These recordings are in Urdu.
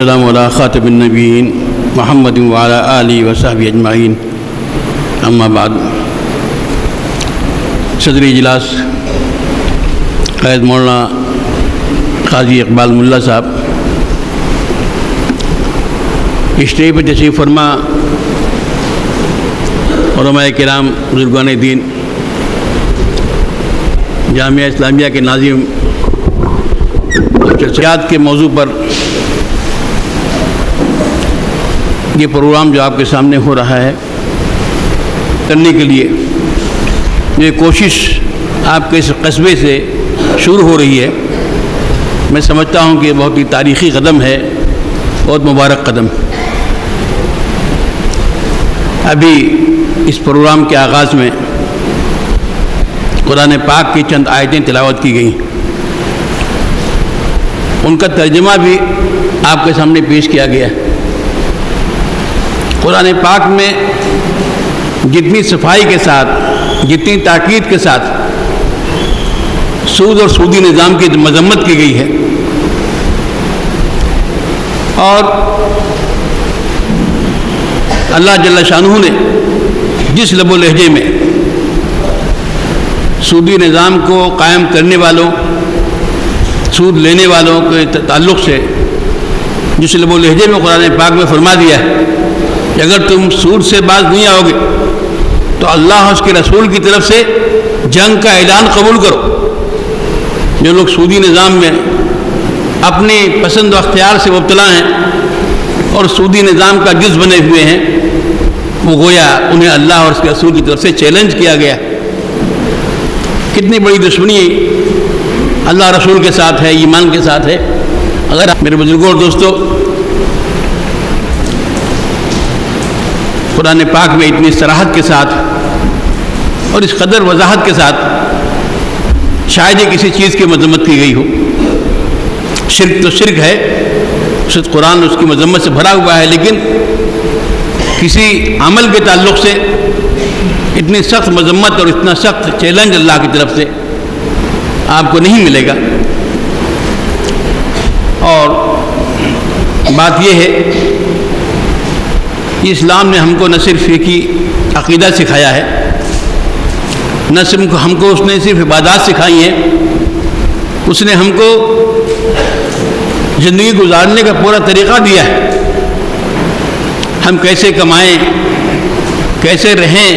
السلام علی خاتم النبیین محمد وعلی آلہ وصحبہ اجمعین اما بعد۔ صدر اجلاس قائد مولانا قاضی اقبال ملا صاحب، اسٹیج پر تشریف فرما علماء کرام، بزرگان دین، جامعہ اسلامیہ کے ناظم، چرچیات کے موضوع پر یہ پروگرام جو آپ کے سامنے ہو رہا ہے کرنے کے لیے یہ کوشش آپ کے اس قصبے سے شروع ہو رہی ہے، میں سمجھتا ہوں کہ بہت ہی تاریخی قدم ہے، بہت مبارک قدم۔ ابھی اس پروگرام کے آغاز میں قرآن پاک کی چند آیتیں تلاوت کی گئیں، ان کا ترجمہ بھی آپ کے سامنے پیش کیا گیا۔ قرآن پاک میں جتنی صفائی کے ساتھ، جتنی تاکید کے ساتھ سود اور سودی نظام کی مذمت کی گئی ہے، اور اللہ جل شانہ نے جس لب و لہجے میں سودی نظام کو قائم کرنے والوں، سود لینے والوں کے تعلق سے جس لب و لہجے میں قرآن پاک میں فرما دیا ہے کہ اگر تم سود سے باز نہیں آؤ گے تو اللہ اور اس کے رسول کی طرف سے جنگ کا اعلان قبول کرو۔ جو لوگ سودی نظام میں اپنی پسند و اختیار سے مبتلا ہیں اور سودی نظام کا جز بنے ہوئے ہیں، وہ گویا انہیں اللہ اور اس کے رسول کی طرف سے چیلنج کیا گیا۔ کتنی بڑی دشمنی اللہ رسول کے ساتھ ہے، ایمان کے ساتھ ہے۔ اگر میرے بزرگوں اور دوستوں، قرآن پاک میں اتنی صراحت کے ساتھ اور اس قدر وضاحت کے ساتھ شاید ہی کسی چیز کی مذمت کی گئی ہو۔ شرک تو شرک ہے، صرف قرآن اس کی مذمت سے بھرا ہوا ہے، لیکن کسی عمل کے تعلق سے اتنی سخت مذمت اور اتنا سخت چیلنج اللہ کی طرف سے آپ کو نہیں ملے گا۔ اور بات یہ ہے کہ اسلام نے ہم کو نہ صرف ایک ہی عقیدہ سکھایا ہے، نہ صرف ہم کو اس نے صرف عبادات سکھائی ہیں، اس نے ہم کو زندگی گزارنے کا پورا طریقہ دیا ہے۔ ہم کیسے کمائیں، کیسے رہیں،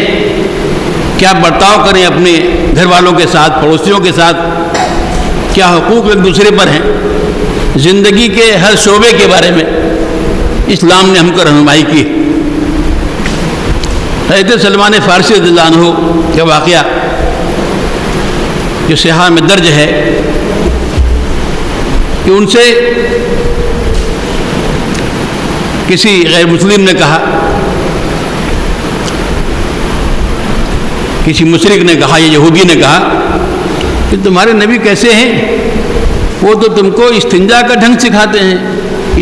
کیا برتاؤ کریں اپنے گھر والوں کے ساتھ، پڑوسیوں کے ساتھ، کیا حقوق ایک دوسرے پر ہیں، زندگی کے ہر شعبے کے بارے میں اسلام نے ہم کو رہنمائی کی۔ حضرت سلمان فارسی رضی اللہ عنہ کا واقعہ جو صحاح میں درج ہے کہ ان سے کسی غیر مسلم نے کہا، کسی مشرک نے کہا یا یہودی نے کہا کہ تمہارے نبی کیسے ہیں؟ وہ تو تم کو استنجا کا ڈھنگ سکھاتے ہیں،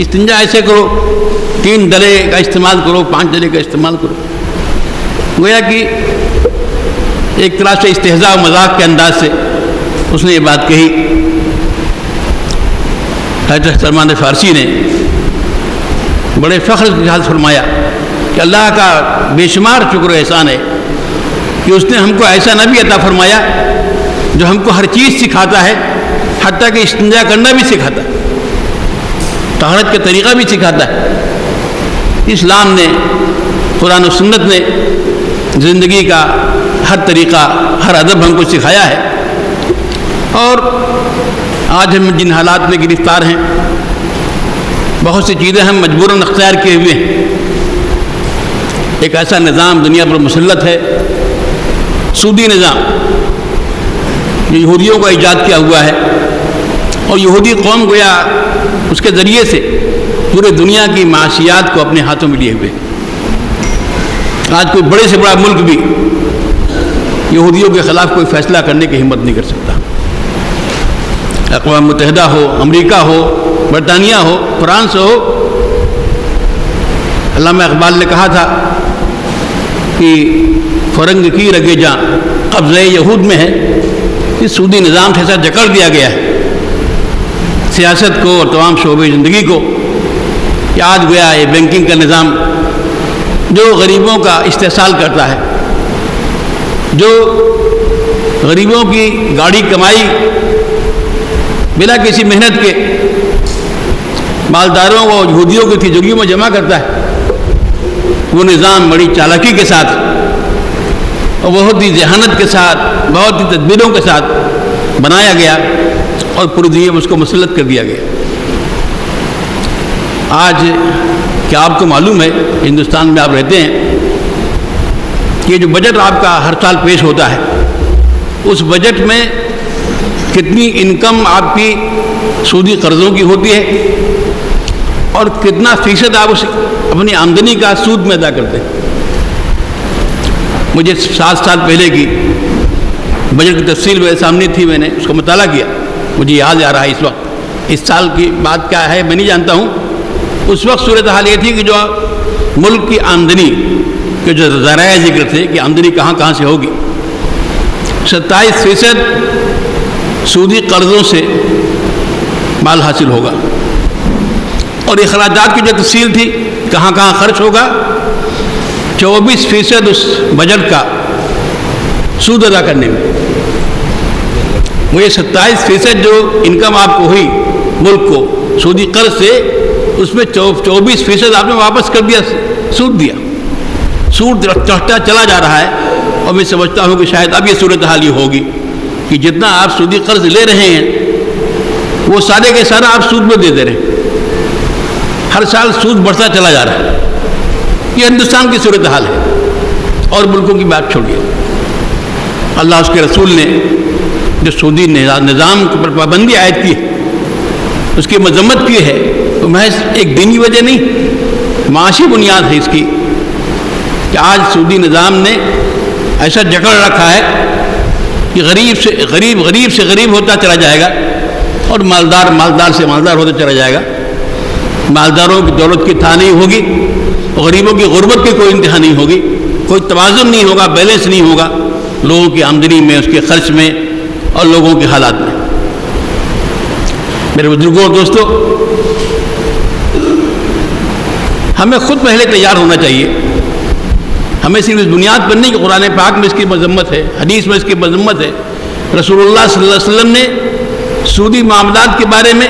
استنجا ایسے کرو، 3 ڈلے کا استعمال کرو، 5 ڈلے کا استعمال کرو۔ گویا کہ ایک طرح سے استہزاء و مذاق کے انداز سے اس نے یہ بات کہی۔ حضرت سلمان فارسی نے بڑے فخر کے ساتھ فرمایا کہ اللہ کا بے شمار شکر و احسان ہے کہ اس نے ہم کو ایسا نبی عطا فرمایا جو ہم کو ہر چیز سکھاتا ہے، حتیٰ کہ استنجا کرنا بھی سکھاتا ہے، طہارت کا طریقہ بھی سکھاتا ہے۔ اسلام نے، قرآن و سنت نے زندگی کا ہر طریقہ، ہر ادب ہم کو سکھایا ہے۔ اور آج ہم جن حالات میں گرفتار ہیں، بہت سی چیزیں ہم مجبوراً اختیار کیے ہوئے ہیں۔ ایک ایسا نظام دنیا پر مسلط ہے، سودی نظام، جو یہودیوں کا ایجاد کیا ہوا ہے، اور یہودی قوم گویا اس کے ذریعے سے پورے دنیا کی معاشیات کو اپنے ہاتھوں میں لیے ہوئے۔ آج کوئی بڑے سے بڑا ملک بھی یہودیوں کے خلاف کوئی فیصلہ کرنے کی ہمت نہیں کر سکتا۔ اقوام متحدہ ہو، امریکہ ہو، برطانیہ ہو، فرانس ہو۔ علامہ اقبال نے کہا تھا کہ فرنگ کی رگے جاں قبضہ یہود میں ہے، اس سودی نظام سے ایسا جکڑ دیا گیا ہے سیاست کو اور تمام شعبے زندگی کو کہ آج گویا یہ بینکنگ کا نظام جو غریبوں کا استحصال کرتا ہے، جو غریبوں کی گاڑی کمائی بلا کسی محنت کے مالداروں کو یہودیوں کی تجوریوں میں جمع کرتا ہے، وہ نظام بڑی چالاکی کے ساتھ اور بہت ہی ذہانت کے ساتھ، بہت ہی تدبیروں کے ساتھ بنایا گیا اور پوری دنیا میں اس کو مسلط کر دیا گیا۔ آج کیا آپ کو معلوم ہے، ہندوستان میں آپ رہتے ہیں، کہ جو بجٹ آپ کا ہر سال پیش ہوتا ہے، اس بجٹ میں کتنی انکم آپ کی سودی قرضوں کی ہوتی ہے اور کتنا فیصد آپ اس اپنی آمدنی کا سود میں ادا کرتے ہیں۔ مجھے 7 سال پہلے کی بجٹ کی تفصیل میرے سامنے تھی، میں نے اس کا مطالعہ کیا، مجھے یاد آ رہا ہے اس وقت۔ اس سال کی بات کیا ہے میں نہیں جانتا ہوں، اس وقت صورتحال یہ تھی کہ جو ملک کی آمدنی کے جو ذرائع ذکر تھے کہ آمدنی کہاں کہاں سے ہوگی، 27% سودی قرضوں سے مال حاصل ہوگا، اور اخراجات کی جو تفصیل تھی کہاں کہاں خرچ ہوگا، 24% اس بجٹ کا سود ادا کرنے میں۔ وہ یہ 27% جو انکم آپ کو ہوئی ملک کو سودی قرض سے، اس میں 24% آپ نے واپس کر دیا، سود دیا، سود چڑھتا چلا جا رہا ہے۔ اور میں سمجھتا ہوں کہ شاید اب یہ صورتحال یہ ہوگی کہ جتنا آپ سودی قرض لے رہے ہیں وہ سارے کے سارا آپ سود میں دے دے رہے ہیں، ہر سال سود بڑھتا چلا جا رہا ہے۔ یہ ہندوستان کی صورتحال ہے، اور ملکوں کی بات چھوڑیے۔ اللہ اس کے رسول نے جو سودی نظام پر پابندی عائد کی ہے، اس کی مذمت کی ہے، تو محض ایک دینی وجہ نہیں، معاشی بنیاد ہے اس کی، کہ آج سودی نظام نے ایسا جکڑ رکھا ہے کہ غریب سے غریب ہوتا چلا جائے گا، اور مالدار سے مالدار ہوتا چلا جائے گا۔ مالداروں کی دولت کی تھا نہیں ہوگی، غریبوں کی غربت کی کوئی انتہا نہیں ہوگی، کوئی توازن نہیں ہوگا، بیلنس نہیں ہوگا لوگوں کی آمدنی میں، اس کے خرچ میں اور لوگوں کے حالات میں۔ میرے بزرگوں اور دوستوں، ہمیں خود پہلے تیار ہونا چاہیے۔ ہمیں صرف اس بنیاد پر نہیں کہ قرآن پاک میں اس کی مذمت ہے، حدیث میں اس کی مذمت ہے، رسول اللہ صلی اللہ علیہ وسلم نے سودی معاملات کے بارے میں،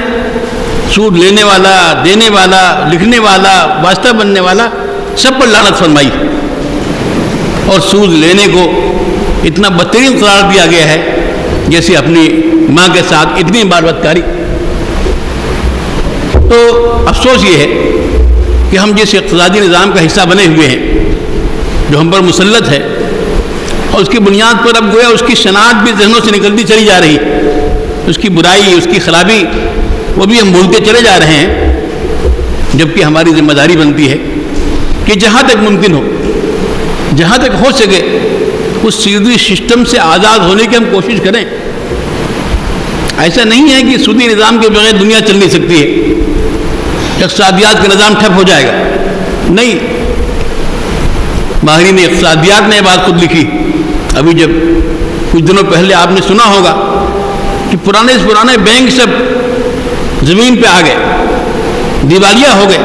سود لینے والا، دینے والا، لکھنے والا، واسطہ بننے والا، سب پر لعنت فرمائی، اور سود لینے کو اتنا بدترین قرار دیا گیا ہے جیسے اپنی ماں کے ساتھ اتنی بار بدکاری۔ تو افسوس یہ ہے کہ ہم جس اقتصادی نظام کا حصہ بنے ہوئے ہیں، جو ہم پر مسلط ہے، اور اس کی بنیاد پر اب گویا اس کی شناخت بھی ذہنوں سے نکلتی چلی جا رہی، اس کی برائی، اس کی خرابی، وہ بھی ہم بھولتے چلے جا رہے ہیں، جبکہ ہماری ذمہ داری بنتی ہے کہ جہاں تک ممکن ہو، جہاں تک ہو سکے، اس سودی سسٹم سے آزاد ہونے کی ہم کوشش کریں۔ ایسا نہیں ہے کہ سودی نظام کے بغیر دنیا چل نہیں سکتی ہے، اقتصادیات کا نظام ٹھپ ہو جائے گا، نہیں۔ ماہرین اقتصادیات نے یہ بات خود لکھی۔ ابھی جب کچھ دنوں پہلے آپ نے سنا ہوگا کہ پرانے سے پرانے بینک سب زمین پہ آ گئے، دیوالیہ ہو گئے۔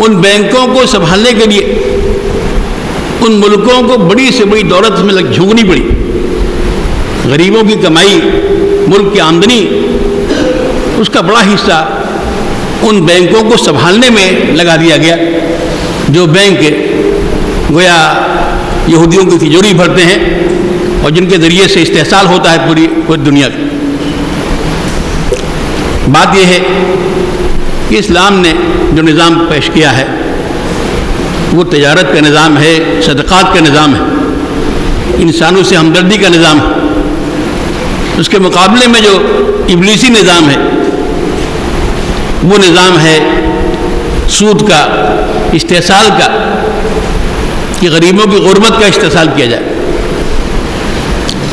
ان بینکوں کو سنبھالنے کے لیے ان ملکوں کو بڑی سے بڑی دولت میں جھونکنی پڑی، غریبوں کی کمائی، ملک کی آمدنی، اس کا بڑا حصہ ان بینکوں کو سنبھالنے میں لگا دیا گیا، جو بینک گویا یہودیوں کی تجوری بھرتے ہیں اور جن کے ذریعے سے استحصال ہوتا ہے پوری دنیا کی۔ بات یہ ہے کہ اسلام نے جو نظام پیش کیا ہے وہ تجارت کا نظام ہے، صدقات کا نظام ہے، انسانوں سے ہمدردی کا نظام ہے۔ اس کے مقابلے میں جو ابلیسی نظام ہے وہ نظام ہے سود کا، استحصال کا، کہ غریبوں کی غربت کا استحصال کیا جائے۔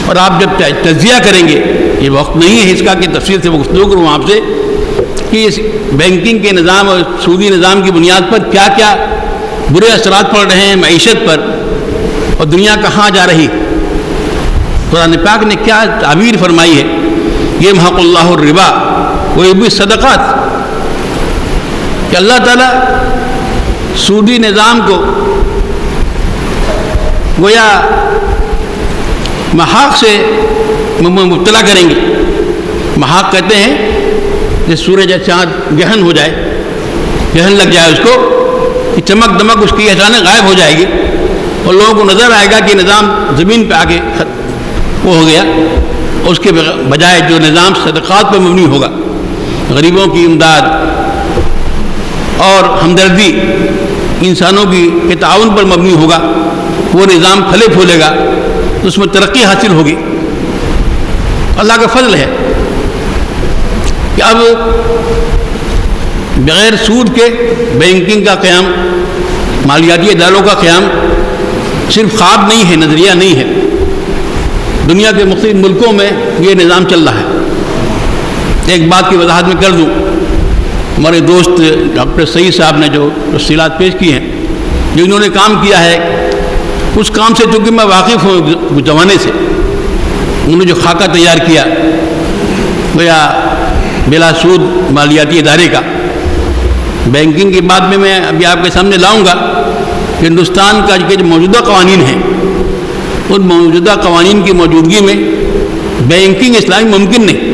اور آپ جب تجزیہ کریں گے، یہ وقت نہیں ہے اس کا کہ تفصیل سے گفتگو کروں آپ سے کہ اس بینکنگ کے نظام اور سودی نظام کی بنیاد پر کیا کیا برے اثرات پڑ رہے ہیں معیشت پر، اور دنیا کہاں جا رہی۔ قرآن پاک نے کیا تعبیر فرمائی ہے، یمحق اللہ الربا ویربی الصدقات، کہ اللہ تعالیٰ سودی نظام کو گویا محاق سے مبتلا کریں گے. محاق کہتے ہیں کہ سورج یا چاند گہن ہو جائے، گہن لگ جائے اس کو، کہ چمک دمک اس کی اچانک غائب ہو جائے گی اور لوگوں کو نظر آئے گا کہ نظام زمین پہ آگے وہ ہو گیا. اس کے بجائے جو نظام صدقات پر مبنی ہوگا، غریبوں کی امداد اور ہمدردی، انسانوں کے تعاون پر مبنی ہوگا، وہ نظام پھلے پھولے گا، اس میں ترقی حاصل ہوگی. اللہ کا فضل ہے کہ اب بغیر سود کے بینکنگ کا قیام، مالیاتی اداروں کا قیام صرف خواب نہیں ہے، نظریہ نہیں ہے. دنیا کے مختلف ملکوں میں یہ نظام چل رہا ہے. ایک بات کی وضاحت میں کر دوں، ہمارے دوست ڈاکٹر سعید صاحب نے جو تفصیلات پیش کی ہیں، جو انہوں نے کام کیا ہے، اس کام سے چونکہ میں واقف ہوں زمانے سے. انہوں نے جو خاکہ تیار کیا گویا بلا سود مالیاتی ادارے کا، بینکنگ کی بات میں ابھی آپ کے سامنے لاؤں گا. ہندوستان کا جو موجودہ قوانین ہیں، ان موجودہ قوانین کی موجودگی میں بینکنگ اسلامی ممکن نہیں.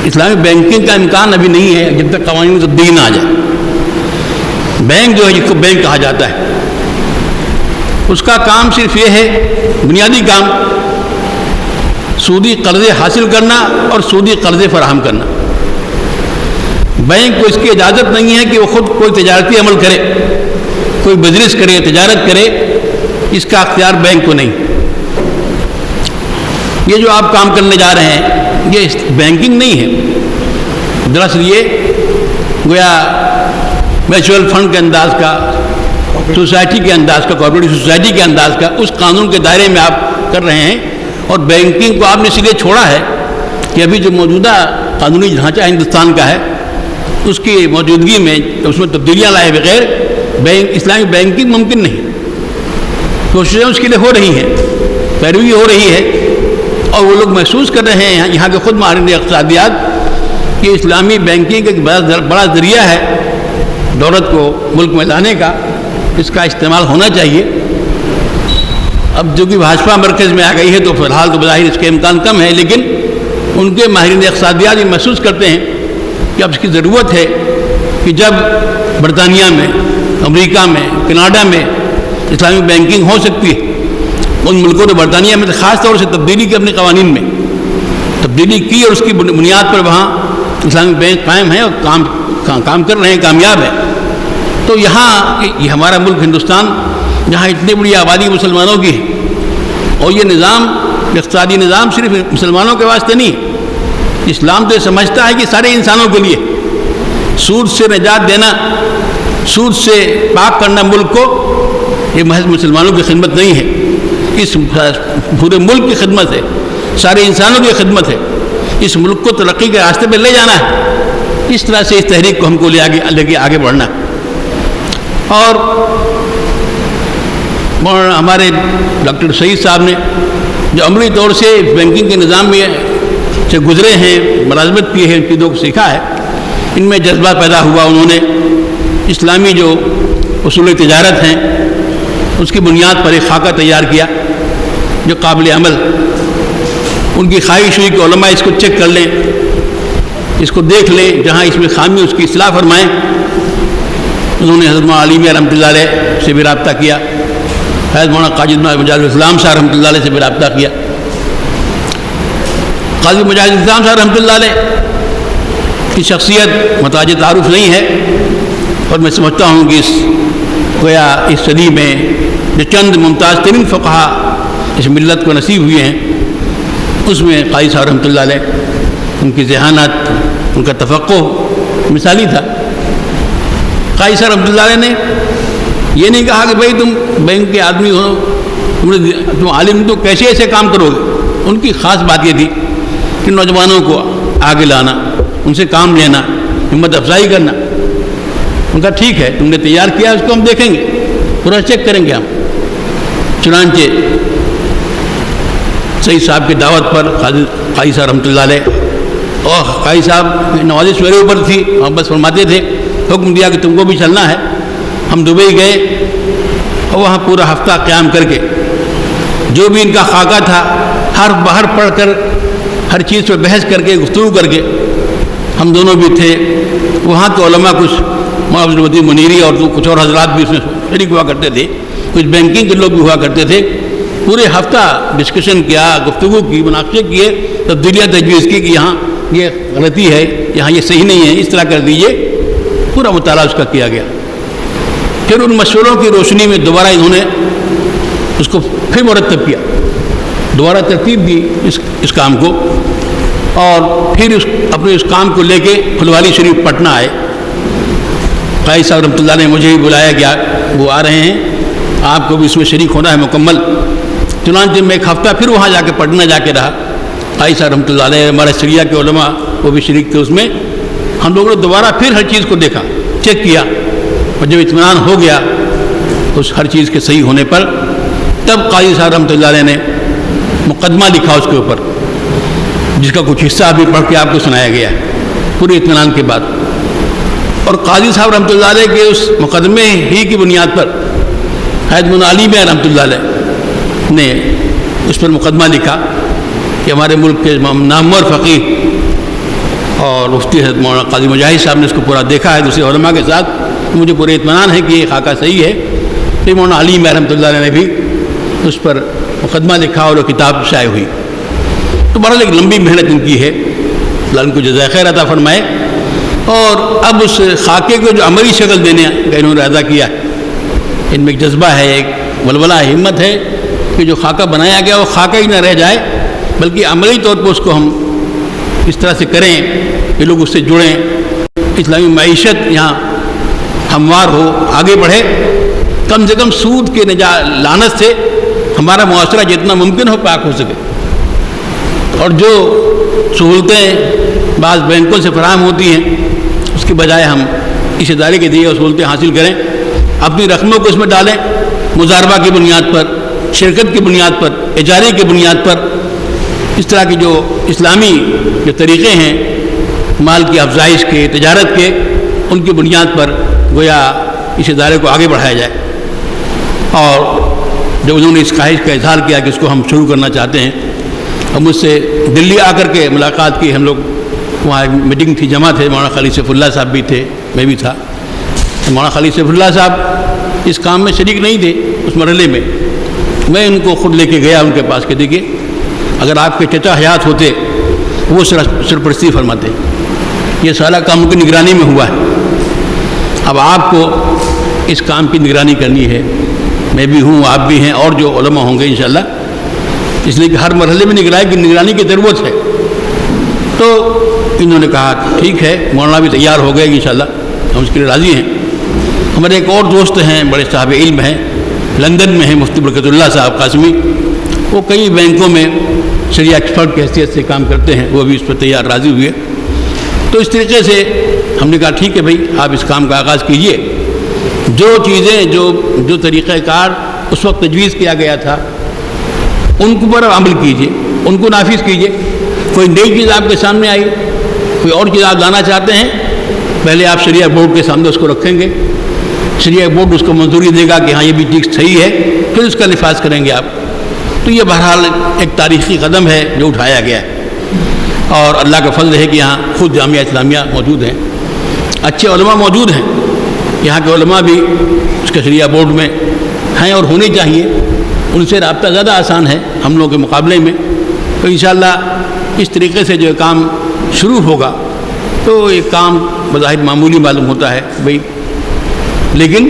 اسلامی بینکنگ کا امکان ابھی نہیں ہے جب تک قوانین میں تبدیلی نہ آ جائے. بینک جو ہے جس کو بینک کہا جاتا ہے، اس کا کام صرف یہ ہے، بنیادی کام سودی قرضے حاصل کرنا اور سودی قرضے فراہم کرنا. بینک کو اس کی اجازت نہیں ہے کہ وہ خود کوئی تجارتی عمل کرے، کوئی بزنس کرے، تجارت کرے. اس کا اختیار بینک کو نہیں. یہ جو آپ کام کرنے جا رہے ہیں یہ بینکنگ نہیں ہے. دراصل یہ گویا میوچل فنڈ کے انداز کا، سوسائٹی کے انداز کا، کوآپریٹو سوسائٹی کے انداز کا اس قانون کے دائرے میں آپ کر رہے ہیں. اور بینکنگ کو آپ نے اس لیے چھوڑا ہے کہ ابھی جو موجودہ قانونی ڈھانچہ ہندوستان کا ہے، اس کی موجودگی میں اس میں تبدیلیاں لائے بغیر اسلامی بینکنگ ممکن نہیں. کوششیں اس کے لیے ہو رہی ہیں، پیروی ہو رہی ہے، اور وہ لوگ محسوس کر رہے ہیں یہاں کے خود ماہرین اقتصادیات کہ اسلامی بینکنگ ایک بڑا ذریعہ ہے دولت کو ملک میں لانے کا. اس کا استعمال ہونا چاہیے. اب جو کہ بھاجپا مرکز میں آ گئی ہے تو فی الحال تو بظاہر اس کے امکان کم ہے، لیکن ان کے ماہرین اقتصادیات یہ محسوس کرتے ہیں کہ اب اس کی ضرورت ہے کہ جب برطانیہ میں، امریکہ میں، کینیڈا میں اسلامی بینکنگ ہو سکتی ہے، ان ملکوں نے برطانیہ میں خاص طور سے تبدیلی کی، اپنے قوانین میں تبدیلی کی اور اس کی بنیاد پر وہاں اسلامی بینک قائم ہے اور کام کر رہے ہیں، کامیاب ہے. تو یہاں یہ ہمارا ملک ہندوستان، جہاں اتنی بڑی آبادی مسلمانوں کی ہے، اور یہ نظام، اقتصادی نظام صرف مسلمانوں کے واسطے نہیں. اسلام تو یہ سمجھتا ہے کہ سارے انسانوں کے لیے سود سے نجات دینا، سود سے پاک کرنا ملک کو، یہ محض مسلمانوں کی خدمت نہیں ہے، اس پورے ملک کی خدمت ہے، سارے انسانوں کی خدمت ہے. اس ملک کو ترقی کے راستے پہ لے جانا ہے. اس طرح سے اس تحریک کو ہم کو لے کے آگے بڑھنا ہے. اور ہمارے ڈاکٹر سعید صاحب نے جو عملی طور سے بینکنگ کے نظام میں سے گزرے ہیں، ملازمت کی ہے، ان چیزوں کو سیکھا ہے، ان میں جذبہ پیدا ہوا. انہوں نے اسلامی جو اصول تجارت ہیں اس کی بنیاد پر ایک خاکہ تیار کیا جو قابل عمل. ان کی خواہش ہوئی کہ علماء اس کو چیک کر لیں، اس کو دیکھ لیں، جہاں اس میں خامی اس کی اصلاح فرمائیں. انہوں نے حضرت مولانا علی میاں رحمۃ اللہ علیہ سے بھی رابطہ کیا، حضرت مولانا قاضی مجاز الاسلام صاحب رحمۃ اللہ علیہ سے بھی رابطہ کیا. قاضی مجاز الاسلام صاحب رحمۃ اللہ علیہ کی شخصیت محتاج تعارف نہیں ہے، اور میں سمجھتا ہوں کہ اس صدی میں جو چند ممتاز ترین فقہا اس ملت کو نصیب ہوئے ہیں، اس میں قاضی صاحب رحمۃ اللہ علیہ، ان کی ذہانت، ان کا تفقہ مثالی تھا. قاضی صاحب رحمۃ اللہ علیہ نے یہ نہیں کہا کہ بھائی تم بینک کے آدمی ہو، تم عالم، تو کیسے ایسے کام کرو گے. ان کی خاص بات یہ تھی کہ نوجوانوں کو آگے لانا، ان سے کام لینا، ہمت افزائی کرنا. ان کا ٹھیک ہے، تم نے تیار کیا، اس کو ہم دیکھیں گے، پورا چیک کریں گے ہم. چنانچہ سعید صاحب کی دعوت پر قاضی صاحب رحمۃ اللہ علیہ اور قاضی صاحب نوازش میرے اوپر تھی، اور بس فرماتے تھے، حکم دیا کہ تم کو بھی چلنا ہے۔ ہم دبئی گئے اور وہاں پورا ہفتہ قیام کر کے جو بھی ان کا خاکہ تھا ہر باہر پڑھ کر ہر چیز پہ بحث کر کے گفتگو کر کے، ہم دونوں بھی تھے، وہاں کے علماء کچھ مولانا عبد الودود منیری اور کچھ اور حضرات بھی اس میں شریک ہوا کرتے تھے، کچھ بینکنگ کے لوگ بھی ہوا کرتے تھے۔ پورے ہفتہ ڈسکشن کیا، گفتگو کی، مناقشے کیے، تبدیلیاں تجویز کی کہ یہاں یہ غلطی ہے، یہاں یہ صحیح نہیں ہے، اس طرح کر دیجئے۔ پورا مطالعہ اس کا کیا گیا۔ پھر ان مشوروں کی روشنی میں دوبارہ انہوں نے اس کو پھر مرتب کیا، دوبارہ ترتیب دی اس کام کو، اور پھر اپنے اس کام کو لے کے پھلوالی شریف پٹنہ آئے۔ قاضی صاحب رحمۃ اللہ نے مجھے بھی بلایا گیا، وہ آ رہے ہیں، آپ کو بھی اس میں شریک ہونا ہے مکمل۔ چنانچہ میں ایک ہفتہ پھر وہاں جا کے پٹنہ جا کے رہا۔ قاضی صاحب رحمۃ اللہ علیہ، ہمارے سریا کے علماء وہ بھی شریک تھے اس میں۔ ہم لوگوں نے دوبارہ پھر ہر چیز کو دیکھا، چیک کیا، اور جب اطمینان ہو گیا اس ہر چیز کے صحیح ہونے پر، تب قاضی صاحب رحمۃ اللہ علیہ نے مقدمہ لکھا اس کے اوپر، جس کا کچھ حصہ ابھی پڑھ کے آپ کو سنایا گیا ہے پورے اطمینان کے بعد۔ اور قاضی صاحب رحمۃ اللہ علیہ کے اس مقدمے ہی کی بنیاد پر حیدر بن علی میاں رحمۃ اللہ علیہ نے اس پر مقدمہ لکھا کہ ہمارے ملک کے نامور فقیہ اور مفتی حضرت مولانا قاضی مجاہد صاحب نے اس کو پورا دیکھا ہے دوسرے علماء کے ساتھ، مجھے پورے اطمینان ہے کہ یہ خاکہ صحیح ہے۔ پھر مولانا علی میاں رحمۃ اللہ علیہ نے بھی اس پر مقدمہ لکھا اور وہ کتاب شائع ہوئی۔ تو بہرحال ایک لمبی محنت ان کی ہے، اللہ ان کو جزائے خیر عطا فرمائے۔ اور اب اس خاکے کو جو عملی شکل دینے کا انہوں نے ادا کیا ہے، ان میں ایک جذبہ ہے، ایک ولولہ ہمت ہے کہ جو خاکہ بنایا گیا وہ خاکہ ہی نہ رہ جائے، بلکہ عملی طور پر اس کو ہم اس طرح سے کریں کہ لوگ اس سے جڑیں، اسلامی معیشت یہاں ہموار ہو، آگے بڑھے، کم سے کم سود کے لعنت سے ہمارا معاشرہ جتنا ممکن ہو پاک ہو سکے، اور جو سہولتیں بعض بینکوں سے فراہم ہوتی ہیں اس کے بجائے ہم اس ادارے کے دیے سہولتیں حاصل کریں، اپنی رقموں کو اس میں ڈالیں، مضاربہ کی بنیاد پر، شرکت کی بنیاد پر، اجارے کی بنیاد پر، اس طرح کی جو اسلامی جو طریقے ہیں مال کی افزائش کے، تجارت کے، ان کی بنیاد پر گویا اس ادارے کو آگے بڑھایا جائے۔ اور جب انہوں نے اس خواہش کا اظہار کیا کہ اس کو ہم شروع کرنا چاہتے ہیں، اور مجھ سے دلی آ کر کے ملاقات کی، ہم لوگ وہاں ایک میٹنگ تھی، جمع تھے، مولانا خالد سیف اللہ صاحب بھی تھے، میں بھی تھا۔ مولانا خالد سیف اللہ صاحب اس کام میں شریک نہیں تھے اس مرحلے میں، میں ان کو خود لے کے گیا ان کے پاس کہ دیکھیے اگر آپ کے چچا حیات ہوتے وہ سرپرستی فرماتے، یہ سارا کام ان کی نگرانی میں ہوا ہے، اب آپ کو اس کام کی نگرانی کرنی ہے، میں بھی ہوں، آپ بھی ہیں، اور جو علماء ہوں گے انشاءاللہ، اس لیے کہ ہر مرحلے میں نگرانی کی ضرورت ہے۔ تو انہوں نے کہا ٹھیک ہے، مولانا بھی تیار ہو گئے انشاءاللہ، ہم اس کے لیے راضی ہیں۔ ہمارے ایک اور دوست ہیں، بڑے صاحب علم ہیں، لندن میں ہیں، مفتی برکت اللہ صاحب قاسمی، وہ کئی بینکوں میں شریعہ ایکسپرٹ کی حیثیت سے کام کرتے ہیں، وہ بھی اس پر تیار راضی ہوئے۔ تو اس طریقے سے ہم نے کہا ٹھیک ہے بھائی، آپ اس کام کا آغاز کیجئے، جو چیزیں جو طریقہ کار اس وقت تجویز کیا گیا تھا ان کو پر عمل کیجئے، ان کو نافذ کیجئے۔ کوئی نئی چیز آپ کے سامنے آئی، کوئی اور چیز آپ لانا چاہتے ہیں، پہلے آپ شریعہ بورڈ کے سامنے اس کو رکھیں گے، شریعہ بورڈ اس کو منظوری دے گا کہ ہاں یہ بھی چیز صحیح ہے، پھر اس کا نفاذ کریں گے آپ۔ تو یہ بہرحال ایک تاریخی قدم ہے جو اٹھایا گیا ہے، اور اللہ کا فضل ہے کہ یہاں خود جامعہ اسلامیہ موجود ہیں، اچھے علماء موجود ہیں، یہاں کے علماء بھی اس کے شریعہ بورڈ میں ہیں اور ہونے چاہیے، ان سے رابطہ زیادہ آسان ہے ہم لوگوں کے مقابلے میں۔ تو انشاءاللہ اس طریقے سے جو کام شروع ہوگا تو یہ کام بظاہر معمولی معلوم ہوتا ہے بھائی، لیکن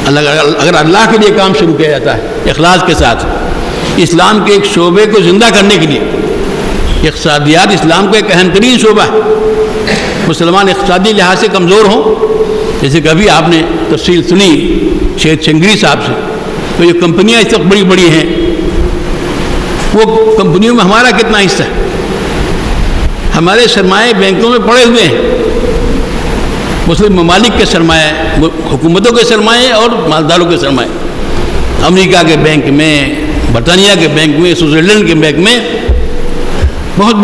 اگر اللہ کے لیے کام شروع کیا جاتا ہے اخلاص کے ساتھ، اسلام کے ایک شعبے کو زندہ کرنے کے لیے، اقتصادیات اسلام کا ایک اہم ترین شعبہ ہے، مسلمان اقتصادی لحاظ سے کمزور ہوں، جیسے کہ ابھی آپ نے تفصیل سنی شہید شنگری صاحب سے، تو یہ کمپنیاں اس وقت بڑی بڑی ہیں، وہ کمپنیوں میں ہمارا کتنا حصہ ہے؟ ہمارے سرمایہ بینکوں میں پڑے ہوئے ہیں، مسلم ممالک کے سرمایہ، حکومتوں کے سرمایہ اور مالداروں کے سرمایہ، امریکہ کے بینک میں، برطانیہ کے بینک میں، سوئٹزرلینڈ کے بینک میں بہت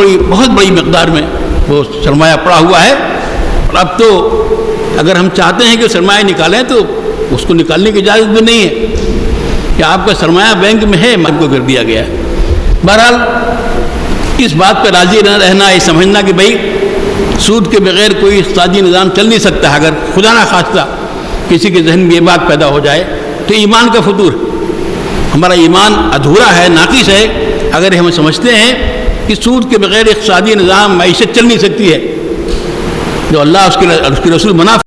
بڑی مقدار میں وہ سرمایہ پڑا ہوا ہے، اور اب تو اگر ہم چاہتے ہیں کہ سرمایہ نکالیں تو اس کو نکالنے کی اجازت بھی نہیں ہے کہ آپ کا سرمایہ بینک میں ہے، آپ کو کر دیا گیا ہے۔ بہرحال اس بات پہ راضی نہ رہنا، یہ سمجھنا کہ بھائی سود کے بغیر کوئی اقتصادی نظام چل نہیں سکتا، اگر خدا نہ خواستہ کسی کے ذہن میں یہ بات پیدا ہو جائے تو ایمان کا فطور، ہمارا ایمان ادھورا ہے، ناقص ہے اگر ہم سمجھتے ہیں کہ سود کے بغیر اقتصادی نظام معیشت چل نہیں سکتی ہے، جو اللہ اس کے رسول منع